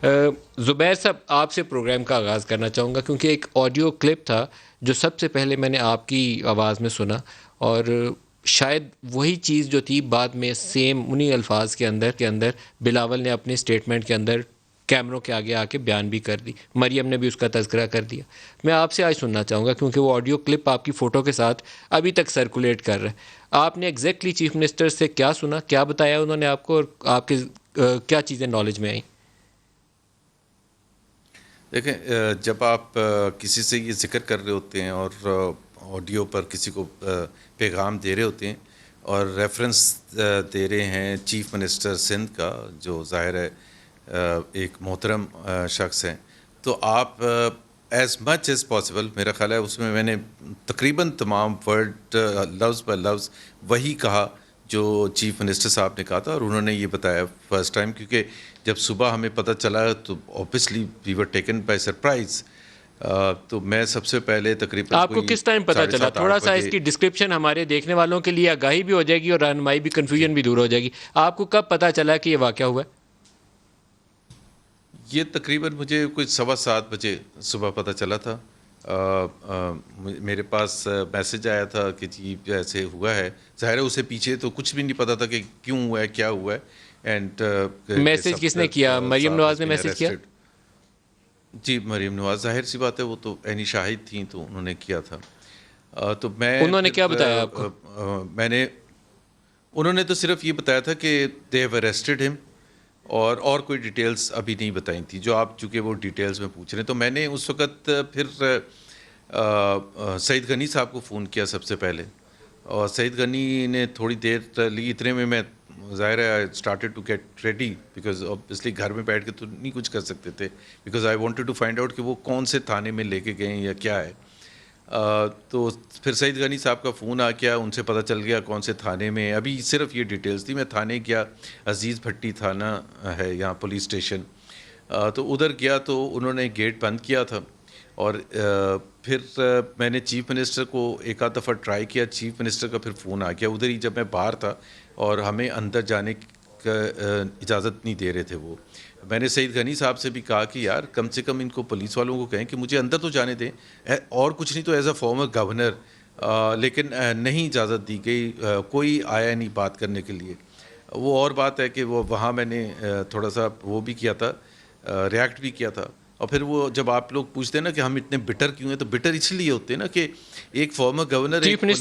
زبیر صاحب، آپ سے پروگرام کا آغاز کرنا چاہوں گا کیونکہ ایک آڈیو کلپ تھا جو سب سے پہلے میں نے آپ کی آواز میں سنا، اور شاید وہی چیز جو تھی بعد میں سیم انہی الفاظ کے اندر بلاول نے اپنے اسٹیٹمنٹ کے اندر کیمروں کے آگے آ کے بیان بھی کر دی، مریم نے بھی اس کا تذکرہ کر دیا۔ میں آپ سے آج سننا چاہوں گا کیونکہ وہ آڈیو کلپ آپ کی فوٹو کے ساتھ ابھی تک سرکولیٹ کر رہا ہے۔ آپ نے ایگزیکٹلی چیف منسٹر سے کیا سنا، کیا بتایا انہوں نے آپ کو، اور آپ کے کیا چیزیں نالج میں آئیں؟ دیکھیں، جب آپ کسی سے یہ ذکر کر رہے ہوتے ہیں اور آڈیو پر کسی کو پیغام دے رہے ہوتے ہیں اور ریفرنس دے رہے ہیں چیف منسٹر سندھ کا، جو ظاہر ہے ایک محترم شخص ہیں، تو آپ ایز مچ ایز پاسبل، میرا خیال ہے اس میں نے تقریباً تمام ورڈ لفظ بہ لفظ وہی کہا جو چیف منسٹر صاحب نے کہا تھا، اور انہوں نے یہ بتایا فرسٹ ٹائم، کیونکہ جب صبح ہمیں پتہ چلا تو obviously we were taken by surprise. تو میں سب سے پہلے تقریباً آپ کو کوئی کس ٹائم پتہ چلا؟ 7:30-8 تھوڑا سا اس بجے کی ڈسکرپشن ہمارے دیکھنے والوں کے لیے آگاہی بھی ہو جائے گی اور رہنمائی بھی، جی، کنفیوژن بھی دور ہو جائے گی۔ آپ کو کب پتہ چلا کہ یہ واقعہ ہوا ہے؟ یہ تقریباً مجھے کوئی 7:15 بجے صبح پتہ چلا تھا۔ میرے پاس میسج آیا تھا کہ جی ایسے ہوا ہے، ظاہر ہے اسے پیچھے تو کچھ بھی نہیں پتہ تھا کہ کیوں ہوا ہے، کیا ہوا ہے، اینڈ کہ میسج کس نے کیا؟ صفدر مریم صاحب نواز ہیز نے بین میسج کیا؟ اریسٹڈ۔ جی، مریم نواز، ظاہر سی بات ہے، وہ تو عینی شاہد تھیں تو انہوں نے کیا تھا۔ تو میں انہوں نے کیا پھر بتایا آپ کو؟ میں نے انہوں نے تو صرف یہ بتایا تھا کہ دے ہیو اریسٹڈ ہم، اور کوئی ڈیٹیلز ابھی نہیں بتائی تھی، جو آپ چونکہ وہ ڈیٹیلز میں پوچھ رہے ہیں۔ تو میں نے اس وقت پھر سعید غنی صاحب کو فون کیا سب سے پہلے، اور سعید غنی نے تھوڑی دیر لی، اتنے میں ظاہر ہے I started to get ready, because obviously گھر میں بیٹھ کے تو نہیں کچھ کر سکتے تھے، because I wanted to find out کہ وہ کون سے تھانے میں لے کے گئے ہیں یا کیا ہے۔ تو پھر سعید غنی صاحب کا فون آ گیا، ان سے پتہ چل گیا کون سے تھانے میں، ابھی صرف یہ ڈیٹیلز تھی۔ میں تھانے گیا، عزیز بھٹی تھانہ ہے یہاں پولیس اسٹیشن، تو ادھر گیا تو انہوں نے گیٹ بند کیا تھا، اور پھر میں نے چیف منسٹر کو ایک آدھ دفعہ ٹرائی کیا، چیف منسٹر کا پھر فون آ گیا ادھر ہی جب میں باہر تھا، اور ہمیں اندر جانے کا اجازت نہیں دے رہے تھے وہ۔ میں نے سعید غنی صاحب سے بھی کہا کہ یار کم سے کم ان کو پولیس والوں کو کہیں کہ مجھے اندر تو جانے دیں، اور کچھ نہیں تو ایز اے فارمر گورنر، لیکن نہیں اجازت دی گئی، کوئی آیا نہیں بات کرنے کے لیے۔ وہ اور بات ہے کہ وہ وہاں میں نے تھوڑا سا وہ بھی کیا تھا، ریاکٹ بھی کیا تھا، اور پھر وہ جب آپ لوگ پوچھتے ہیں نا کہ ہم اتنے بٹر کیوں ہیں، تو بٹر اس لیے ہوتے ہیں نا کہ ایک فارمر گورنر چیف ایک منسٹر